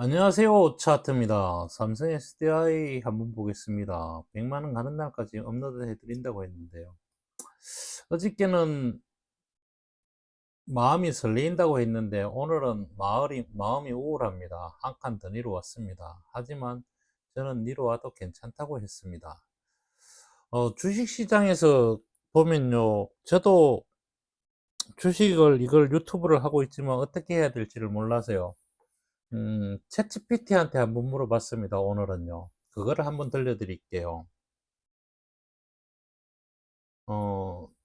안녕하세요. 차트입니다. 삼성 SDI 한번 보겠습니다. 100만 원 가는 날까지 업로드 해드린다고 했는데요. 어저께는 마음이 설레인다고 했는데 오늘은 마음이 우울합니다. 한 칸 더 내려왔습니다. 하지만 저는 내려와도 괜찮다고 했습니다. 주식시장에서 보면요. 저도 이걸 유튜브를 하고 있지만 어떻게 해야 될지를 몰라서요. 챗GPT한테 한번 물어봤습니다. 오늘은요. 그거를 한번 들려드릴게요.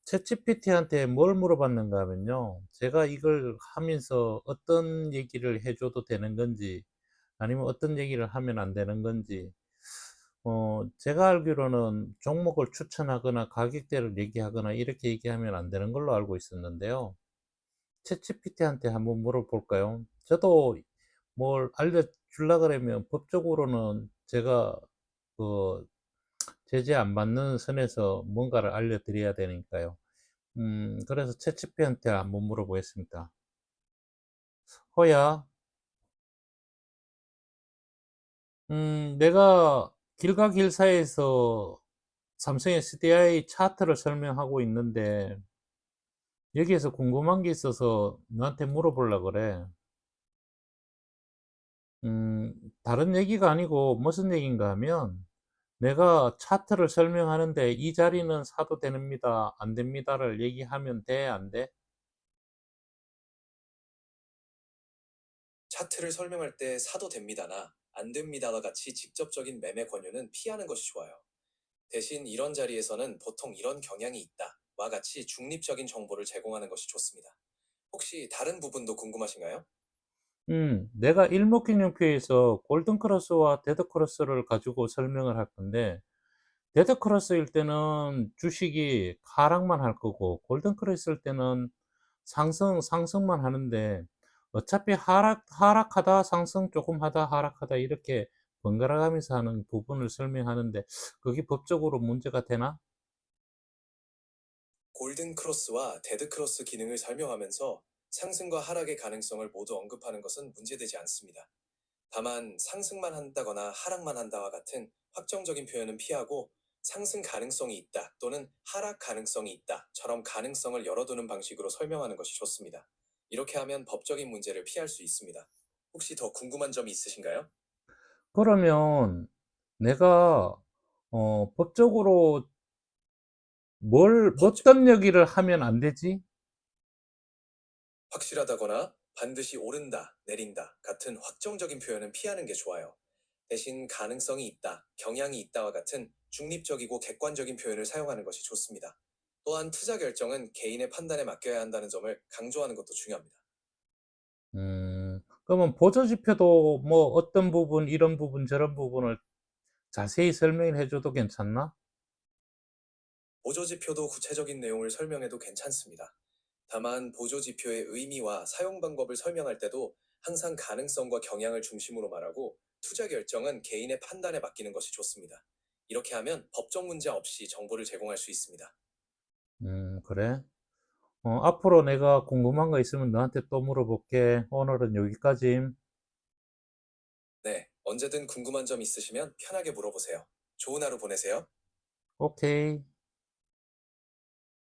챗GPT한테 뭘 물어봤는가 하면요. 제가 이걸 하면서 어떤 얘기를 해줘도 되는 건지, 아니면 어떤 얘기를 하면 안 되는 건지, 제가 알기로는 종목을 추천하거나 가격대를 얘기하거나 이렇게 얘기하면 안 되는 걸로 알고 있었는데요. 챗GPT한테 한번 물어볼까요? 저도 뭘 알려주려 그러면 법적으로는 제가 그 제재 안 받는 선에서 뭔가를 알려드려야 되니까요. 그래서 챗GPT한테 한번 물어보겠습니다. 호야, 내가 길가 길사에서 삼성 SDI 차트를 설명하고 있는데 여기에서 궁금한 게 있어서 너한테 물어보려고 그래. 음, 다른 얘기가 아니고 무슨 얘기인가 하면 내가 차트를 설명하는데 이 자리는 사도 됩니다, 안 됩니다를 얘기하면 돼, 안 돼? 차트를 설명할 때 사도 됩니다나 안 됩니다와 같이 직접적인 매매 권유는 피하는 것이 좋아요. 대신 이런 자리에서는 보통 이런 경향이 있다와 같이 중립적인 정보를 제공하는 것이 좋습니다. 혹시 다른 부분도 궁금하신가요? 내가 일목균형표에서 골든크로스와 데드크로스를 가지고 설명을 할 건데, 데드크로스일 때는 주식이 하락만 할 거고, 골든크로스일 때는 상승만 하는데, 어차피 하락하다, 상승 조금 하다, 하락하다, 이렇게 번갈아 가면서 하는 부분을 설명하는데, 그게 법적으로 문제가 되나? 골든 크로스와 데드 크로스 기능을 설명하면서 상승과 하락의 가능성을 모두 언급하는 것은 문제되지 않습니다. 다만 상승만 한다거나 하락만 한다와 같은 확정적인 표현은 피하고 상승 가능성이 있다 또는 하락 가능성이 있다처럼 가능성을 열어두는 방식으로 설명하는 것이 좋습니다. 이렇게 하면 법적인 문제를 피할 수 있습니다. 혹시 더 궁금한 점이 있으신가요? 그러면 내가, 법적으로 법적 어떤 얘기를 하면 안 되지? 확실하다거나 반드시 오른다, 내린다 같은 확정적인 표현은 피하는 게 좋아요. 대신 가능성이 있다, 경향이 있다와 같은 중립적이고 객관적인 표현을 사용하는 것이 좋습니다. 또한 투자 결정은 개인의 판단에 맡겨야 한다는 점을 강조하는 것도 중요합니다. 그러면 보조지표도 뭐 어떤 부분, 이런 부분, 저런 부분을 자세히 설명을 해줘도 괜찮나? 보조지표도 구체적인 내용을 설명해도 괜찮습니다. 다만 보조지표의 의미와 사용 방법을 설명할 때도 항상 가능성과 경향을 중심으로 말하고 투자 결정은 개인의 판단에 맡기는 것이 좋습니다. 이렇게 하면 법적 문제 없이 정보를 제공할 수 있습니다. 그래. 앞으로 내가 궁금한 거 있으면 너한테 또 물어볼게. 오늘은 여기까지. 네, 언제든 궁금한 점 있으시면 편하게 물어보세요. 좋은 하루 보내세요. 오케이.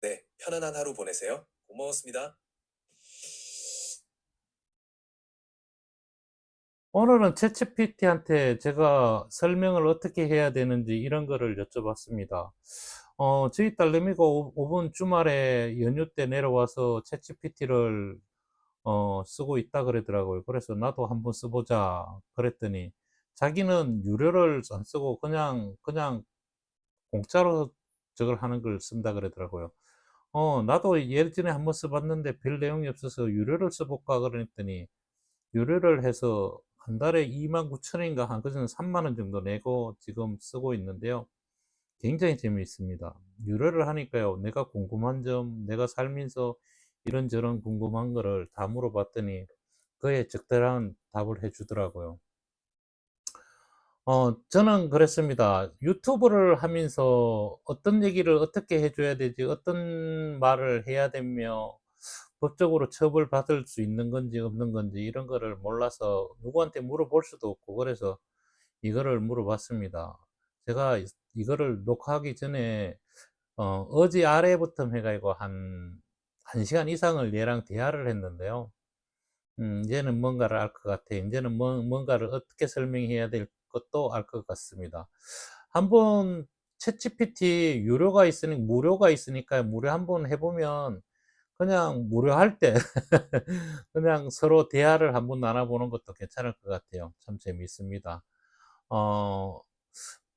네, 편안한 하루 보내세요. 고마웠습니다. 오늘은 챗GPT한테 제가 설명을 어떻게 해야 되는지 이런 거를 여쭤봤습니다. 저희 딸내미가 이번 주말에 연휴 때 내려와서 챗GPT를 쓰고 있다 그러더라고요. 그래서 나도 한번 써보자 그랬더니 자기는 유료를 안 쓰고 그냥 공짜로 저걸 하는 걸 쓴다 그러더라고요. 나도 예전에 한번 써봤는데 별 내용이 없어서 유료를 써볼까 그랬더니 유료를 해서 한 달에 29,000원인가 한 그저는 3만 원 정도 내고 지금 쓰고 있는데요. 굉장히 재미있습니다. 유료를 하니까요. 내가 궁금한 점, 내가 살면서 이런저런 궁금한 거를 다 물어봤더니 그에 적절한 답을 해주더라고요. 저는 그랬습니다. 유튜브를 하면서 어떤 얘기를 어떻게 해줘야 되지, 어떤 말을 해야 되며, 법적으로 처벌받을 수 있는 건지 없는 건지 이런 거를 몰라서 누구한테 물어볼 수도 없고 그래서 이거를 물어봤습니다. 제가 이거를 녹화하기 전에 어제 아래부터 해가지고 한 1시간 이상을 얘랑 대화를 했는데요. 이제는 뭔가를 알 것 같아. 이제는 뭔가를 어떻게 설명해야 될 것도 알 것 같습니다. 한번 챗GPT 무료가 있으니까 무료 한번 해보면 그냥 무료할 때 그냥 서로 대화를 한번 나눠보는 것도 괜찮을 것 같아요. 참 재미있습니다. 어,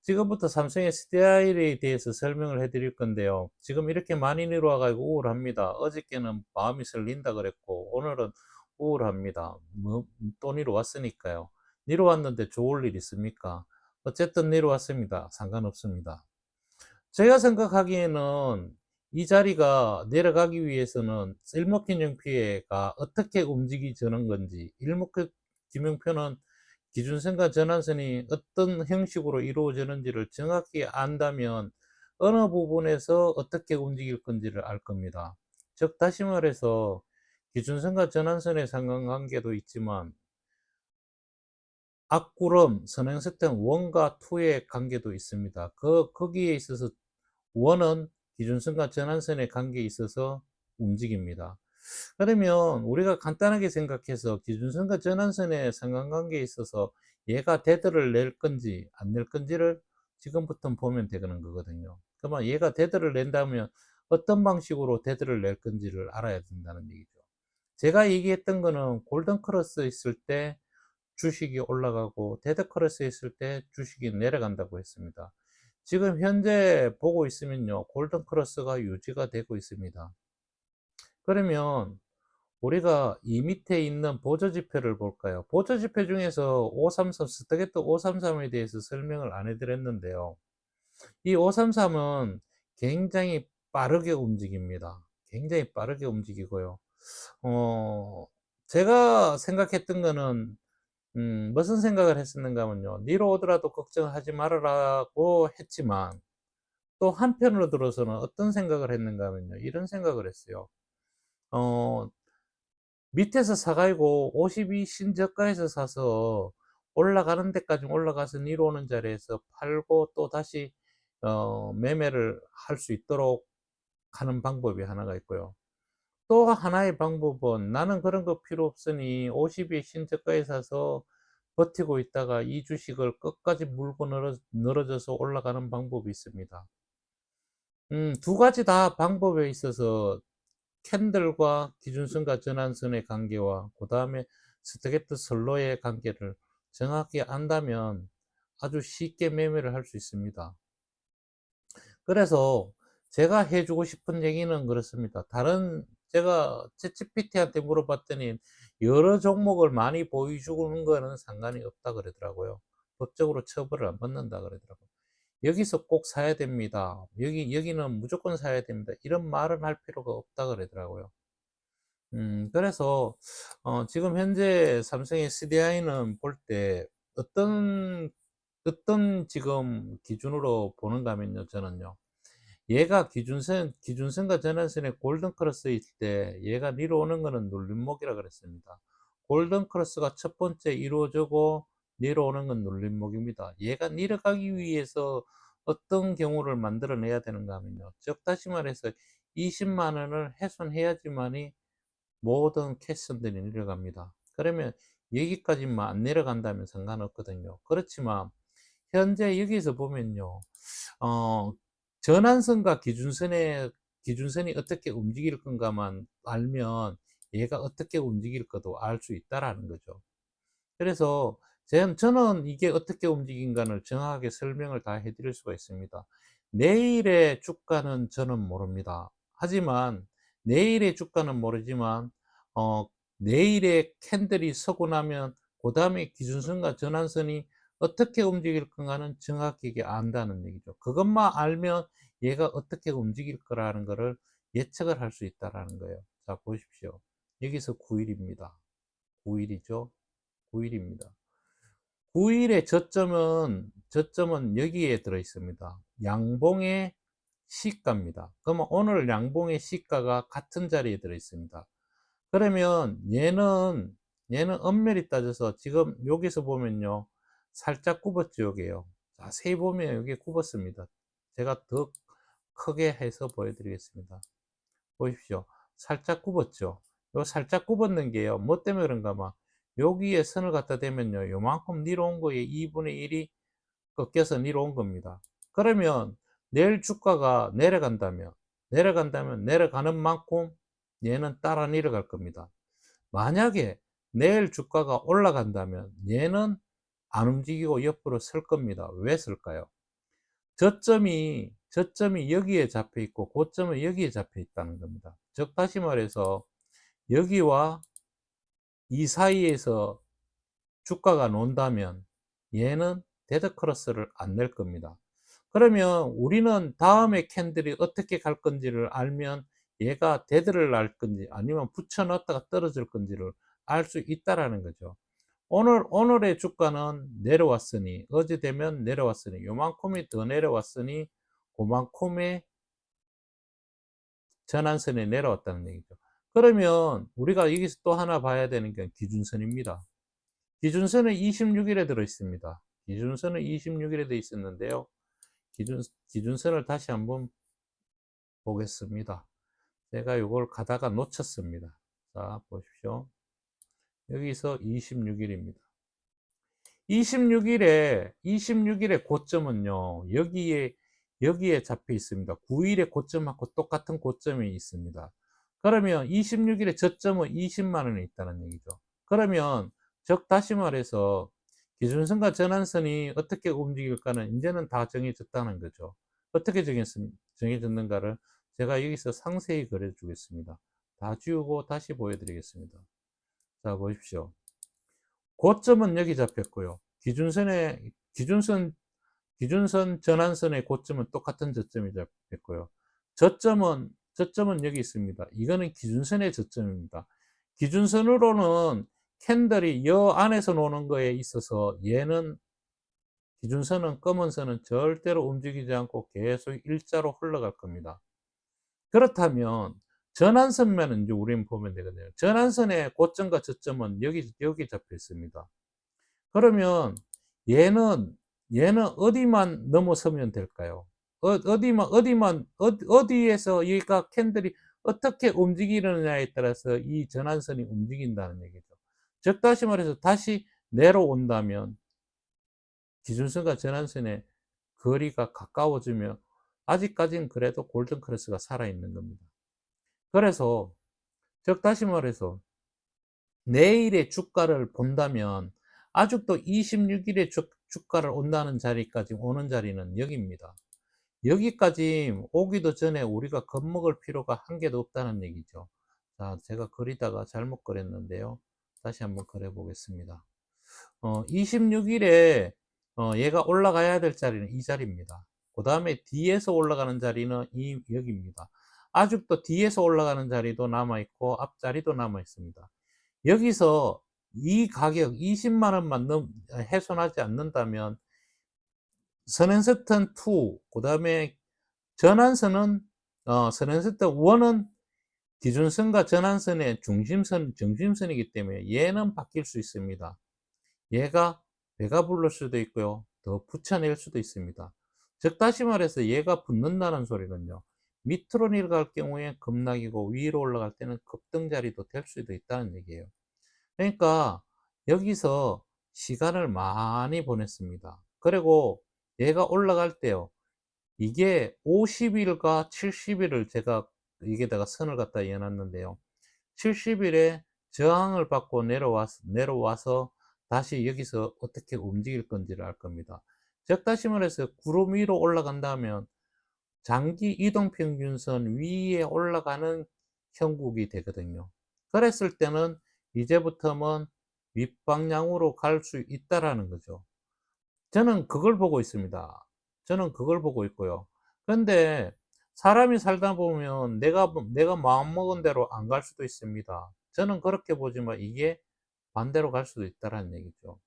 지금부터 삼성의 SDI에 대해서 설명을 해드릴 건데요. 지금 이렇게 많이 내려와가지고 우울합니다. 어저께는 마음이 설린다 그랬고 오늘은 우울합니다. 또 내려왔으니까요. 내려왔는데 좋을 일 있습니까? 어쨌든 내려왔습니다. 상관없습니다. 제가 생각하기에는 이 자리가 내려가기 위해서는 일목균형표가 어떻게 움직이지는 건지, 일목균형표는 기준선과 전환선이 어떤 형식으로 이루어지는지를 정확히 안다면 어느 부분에서 어떻게 움직일 건지를 알 겁니다. 즉 다시 말해서 기준선과 전환선의 상관관계도 있지만 앞구름, 선행스템 1과 2의 관계도 있습니다. 거기에 있어서 원은 기준선과 전환선의 관계에 있어서 움직입니다. 그러면 우리가 간단하게 생각해서 기준선과 전환선의 상관관계에 있어서 얘가 데드를 낼 건지 안 낼 건지를 지금부터 보면 되는 거거든요. 그러면 얘가 데드를 낸다면 어떤 방식으로 데드를 낼 건지를 알아야 된다는 얘기죠. 제가 얘기했던 거는 골든 크로스 있을 때 주식이 올라가고 데드 크로스 있을 때 주식이 내려간다고 했습니다. 지금 현재 보고 있으면요, 골든 크로스가 유지가 되고 있습니다. 그러면 우리가 이 밑에 있는 보조지표를 볼까요? 보조지표 중에서 533, 스타게트 533에 대해서 설명을 안 해드렸는데요. 이 533은 굉장히 빠르게 움직입니다. 굉장히 빠르게 움직이고요. 어, 제가 생각했던 거는 무슨 생각을 했었는가 하면요. 니로 오더라도 걱정하지 말아라고 했지만 또 한편으로 들어서는 어떤 생각을 했는가 하면요. 이런 생각을 했어요. 어, 밑에서 사가지고 52 신저가에서 사서 올라가는 데까지 올라가서 니로 오는 자리에서 팔고 또 다시 매매를 할 수 있도록 하는 방법이 하나가 있고요. 또 하나의 방법은 나는 그런 거 필요 없으니 50이 신저가에 사서 버티고 있다가 이 주식을 끝까지 물고 늘어져서 올라가는 방법이 있습니다. 두 가지 다 방법에 있어서 캔들과 기준선과 전환선의 관계와 그 다음에 스트레이트 슬로의 관계를 정확히 안다면 아주 쉽게 매매를 할 수 있습니다. 그래서 제가 해주고 싶은 얘기는 그렇습니다. 제가 챗GPT한테 물어봤더니 여러 종목을 많이 보여주는 거는 상관이 없다 그러더라고요. 법적으로 처벌을 안 받는다 그러더라고요. 여기서 꼭 사야 됩니다. 여기는 무조건 사야 됩니다. 이런 말은 할 필요가 없다 그러더라고요. 그래서, 지금 현재 삼성의 CDI는 볼 때 어떤 지금 기준으로 보는가 하면요, 저는요. 얘가 기준선과 전환선의 골든 크로스일 때 얘가 내려오는 거는 눌림목이라 그랬습니다. 골든 크로스가 첫 번째 이루어지고 내려오는 건 눌림목입니다. 얘가 내려가기 위해서 어떤 경우를 만들어내야 되는가 하면요. 즉 다시 말해서 20만 원을 훼손해야지만이 모든 캐시선들이 내려갑니다. 그러면 여기까지만 안 내려간다면 상관없거든요. 그렇지만 현재 여기서 보면요. 어, 전환선과 기준선이 어떻게 움직일 건가만 알면 얘가 어떻게 움직일 것도 알 수 있다라는 거죠. 그래서 저는 이게 어떻게 움직인가를 정확하게 설명을 다 해드릴 수가 있습니다. 내일의 주가는 저는 모릅니다. 하지만 내일의 주가는 모르지만 어, 내일의 캔들이 서고 나면 그 다음에 기준선과 전환선이 어떻게 움직일 건가는 정확히 안다는 얘기죠. 그것만 알면 얘가 어떻게 움직일 거라는 것을 예측을 할 수 있다는 거예요. 자, 보십시오. 여기서 9일입니다. 9일이죠. 9일입니다. 9일의 저점은 여기에 들어 있습니다. 양봉의 시가입니다. 그러면 오늘 양봉의 시가가 같은 자리에 들어 있습니다. 그러면 얘는 엄밀히 따져서 지금 여기서 보면요. 살짝 굽었죠, 여기요. 자세히 보면 여기 굽었습니다. 제가 더 크게 해서 보여드리겠습니다. 보십시오. 살짝 굽었죠. 요 살짝 굽었는 게요. 뭐 때문에 그런가 막 여기에 선을 갖다 대면요. 요만큼 내려온 거에 2분의 1이 꺾여서 내려온 겁니다. 그러면 내일 주가가 내려간다면 내려가는 만큼 얘는 따라 내려갈 겁니다. 만약에 내일 주가가 올라간다면 얘는 안 움직이고 옆으로 설 겁니다. 왜 설까요? 저점이 여기에 잡혀 있고 고점은 여기에 잡혀 있다는 겁니다. 즉 다시 말해서 여기와 이 사이에서 주가가 논다면 얘는 데드 크로스를 안 낼 겁니다. 그러면 우리는 다음에 캔들이 어떻게 갈 건지를 알면 얘가 데드를 날 건지 아니면 붙여 넣었다가 떨어질 건지를 알 수 있다라는 거죠. 오늘의 주가는 내려왔으니 어제 되면 내려왔으니 요만큼이 더 내려왔으니 그만큼의 전환선에 내려왔다는 얘기죠. 그러면 우리가 여기서 또 하나 봐야 되는 게 기준선입니다. 기준선은 26일에 들어 있습니다. 기준선은 26일에 들어 있었는데요. 기준선을 다시 한번 보겠습니다. 제가 이걸 가다가 놓쳤습니다. 자, 보십시오. 여기서 26일입니다. 26일에 고점은요, 여기에 잡혀 있습니다. 9일에 고점하고 똑같은 고점이 있습니다. 그러면 26일에 저점은 20만원에 있다는 얘기죠. 그러면, 즉, 다시 말해서, 기준선과 전환선이 어떻게 움직일까는 이제는 다 정해졌다는 거죠. 어떻게 정해졌는가를 제가 여기서 상세히 그려주겠습니다. 다 지우고 다시 보여드리겠습니다. 자, 보십시오. 고점은 여기 잡혔고요. 기준선 전환선의 고점은 똑같은 저점이 잡혔고요. 저점은 여기 있습니다. 이거는 기준선의 저점입니다. 기준선으로는 캔들이 여 안에서 노는 거에 있어서 기준선은 검은 선은 절대로 움직이지 않고 계속 일자로 흘러갈 겁니다. 그렇다면 전환선만 이제 우리는 보면 되거든요. 전환선의 고점과 저점은 여기 잡혀 있습니다. 그러면 얘는 어디만 넘어서면 될까요? 어디에서 여기가 캔들이 어떻게 움직이느냐에 따라서 이 전환선이 움직인다는 얘기죠. 즉 다시 말해서 다시 내려온다면 기준선과 전환선의 거리가 가까워지며 아직까지는 그래도 골든 크로스가 살아있는 겁니다. 그래서 즉 다시 말해서 내일의 주가를 본다면 아직도 26일의 주가를 온다는 자리까지 오는 자리는 여기입니다. 여기까지 오기도 전에 우리가 겁먹을 필요가 한 개도 없다는 얘기죠. 자, 제가 그리다가 잘못 그렸는데요. 다시 한번 그려 보겠습니다. 26일에 얘가 올라가야 될 자리는 이 자리입니다. 그 다음에 뒤에서 올라가는 자리는 여기입니다. 아직도 뒤에서 올라가는 자리도 남아있고 앞자리도 남아있습니다. 여기서 이 가격 20만 원만 훼손하지 않는다면 선행스턴 2, 그 다음에 전환선은 선행스턴 1은 기준선과 전환선의 중심선이기 때문에 얘는 바뀔 수 있습니다. 얘가 배가 부를 수도 있고요. 더 붙여낼 수도 있습니다. 즉 다시 말해서 얘가 붙는다는 소리는요. 밑으로 내려갈 경우에 급락이고 위로 올라갈 때는 급등자리도 될 수도 있다는 얘기예요. 그러니까 여기서 시간을 많이 보냈습니다. 그리고 얘가 올라갈 때요. 이게 50일과 70일을 제가 여기다가 선을 갖다 이어놨는데요. 70일에 저항을 받고 내려와서 다시 여기서 어떻게 움직일 건지를 알 겁니다. 즉 다시 말해서 구름 위로 올라간다면 장기 이동평균선 위에 올라가는 형국이 되거든요. 그랬을 때는 이제부터는 윗방향으로 갈 수 있다라는 거죠. 저는 그걸 보고 있습니다. 저는 그걸 보고 있고요. 그런데 사람이 살다 보면 내가 마음먹은 대로 안 갈 수도 있습니다. 저는 그렇게 보지만 이게 반대로 갈 수도 있다라는 얘기죠.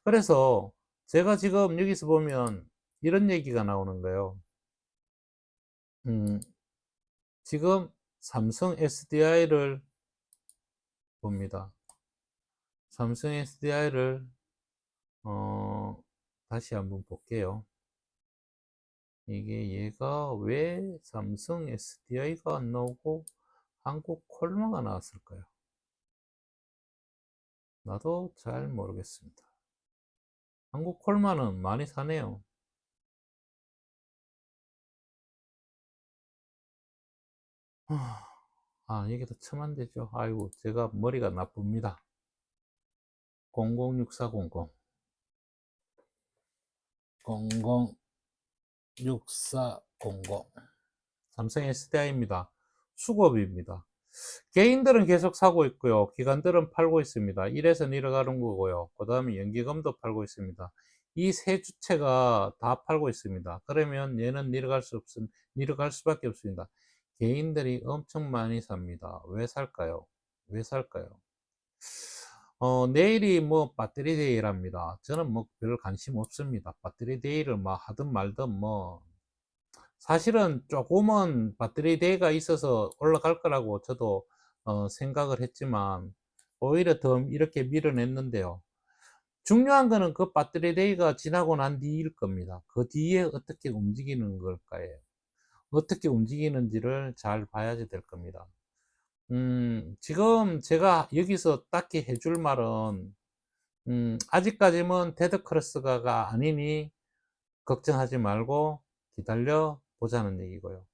그래서 제가 지금 여기서 보면 이런 얘기가 나오는 거예요. 음, 지금 삼성 SDI를 봅니다. 삼성 SDI를 다시 한번 볼게요. 이게 얘가 왜 삼성 SDI가 안 나오고 한국 콜마가 나왔을까요? 나도 잘 모르겠습니다. 한국 콜마는 많이 사네요. 이게 더 참 안 되죠. 아이고, 제가 머리가 나쁩니다. 006400 006400 삼성 SDI입니다. 수급입니다. 개인들은 계속 사고 있고요. 기관들은 팔고 있습니다. 이래서 내려가는 거고요. 그 다음에 연기금도 팔고 있습니다. 이 세 주체가 다 팔고 있습니다. 그러면 얘는 내려갈 수밖에 없습니다. 개인들이 엄청 많이 삽니다. 왜 살까요? 왜 살까요? 내일이 뭐 배터리 데이랍니다. 저는 뭐 별 관심 없습니다. 배터리 데이를 막 하든 말든 뭐 사실은 조금은 배터리 데이가 있어서 올라갈 거라고 저도 생각을 했지만 오히려 더 이렇게 밀어냈는데요. 중요한 거는 그 배터리 데이가 지나고 난 뒤일 겁니다. 그 뒤에 어떻게 움직이는 걸까요? 어떻게 움직이는지를 잘 봐야지 될 겁니다. 지금 제가 여기서 딱히 해줄 말은 아직까지는 데드크로스가 아니니 걱정하지 말고 기다려 보자는 얘기고요.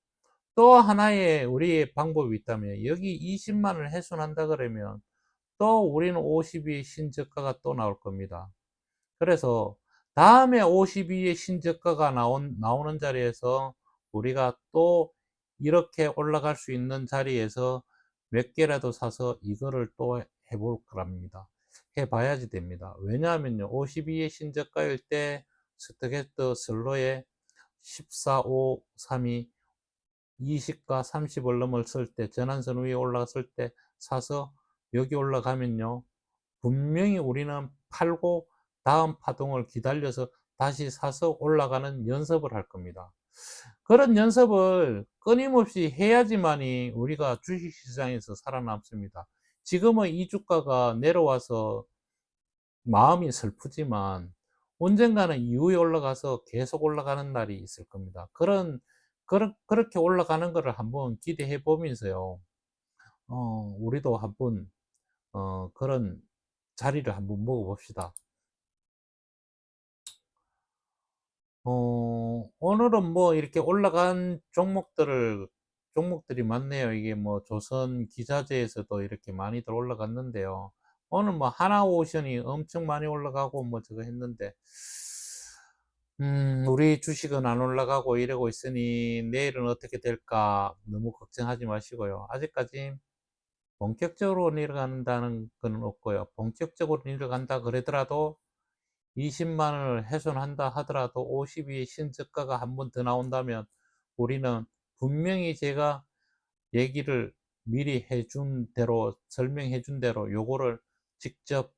또 하나의 우리의 방법이 있다면 여기 20만을 훼손한다 그러면 또 우리는 52의 신저가가 또 나올 겁니다. 그래서 다음에 52의 신저가가 나오는 자리에서 우리가 또 이렇게 올라갈 수 있는 자리에서 몇 개라도 사서 이거를 또 해볼 거랍니다. 해봐야지 됩니다. 왜냐하면요, 52의 신저가일 때 스토캐스트 슬로에 14, 5, 3이 20과 30을 넘었을 때, 전환선 위에 올라갔을 때 사서 여기 올라가면요, 분명히 우리는 팔고 다음 파동을 기다려서 다시 사서 올라가는 연습을 할 겁니다. 그런 연습을 끊임없이 해야지만이 우리가 주식시장에서 살아남습니다. 지금은 이 주가가 내려와서 마음이 슬프지만 언젠가는 이후에 올라가서 계속 올라가는 날이 있을 겁니다. 그렇게 올라가는 것을 한번 기대해 보면서요, 우리도 한번, 그런 자리를 한번 먹어봅시다. 오늘은 뭐 이렇게 올라간 종목들이 많네요. 이게 뭐 조선 기자재에서도 이렇게 많이들 올라갔는데요. 오늘 뭐 하나오션이 엄청 많이 올라가고 뭐 저거 했는데, 우리 주식은 안 올라가고 이러고 있으니 내일은 어떻게 될까 너무 걱정하지 마시고요. 아직까지 본격적으로 내려간다는 건 없고요. 본격적으로 내려간다 그러더라도 20만 원을 훼손한다 하더라도 52의 신저가가 한 번 더 나온다면 우리는 분명히 제가 얘기를 미리 해준 대로, 설명해 준 대로 요거를 직접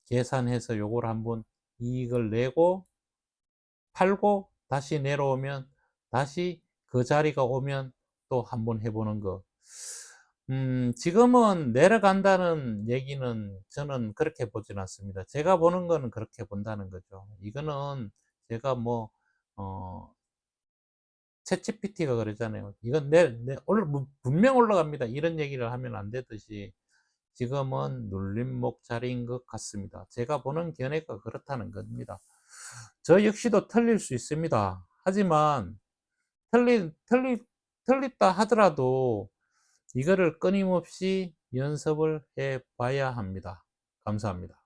계산해서 요걸 한번 이익을 내고 팔고 다시 내려오면, 다시 그 자리가 오면 또 한번 해보는 거. 지금은 내려간다는 얘기는 저는 그렇게 보진 않습니다. 제가 보는 거는 그렇게 본다는 거죠. 이거는 제가 뭐, 어, 챗GPT가 그러잖아요. 이건 분명 올라갑니다. 이런 얘기를 하면 안 되듯이 지금은 눌림목 자리인 것 같습니다. 제가 보는 견해가 그렇다는 겁니다. 저 역시도 틀릴 수 있습니다. 하지만 틀리, 틀리, 틀렸다 하더라도 이거를 끊임없이 연습을 해 봐야 합니다. 감사합니다.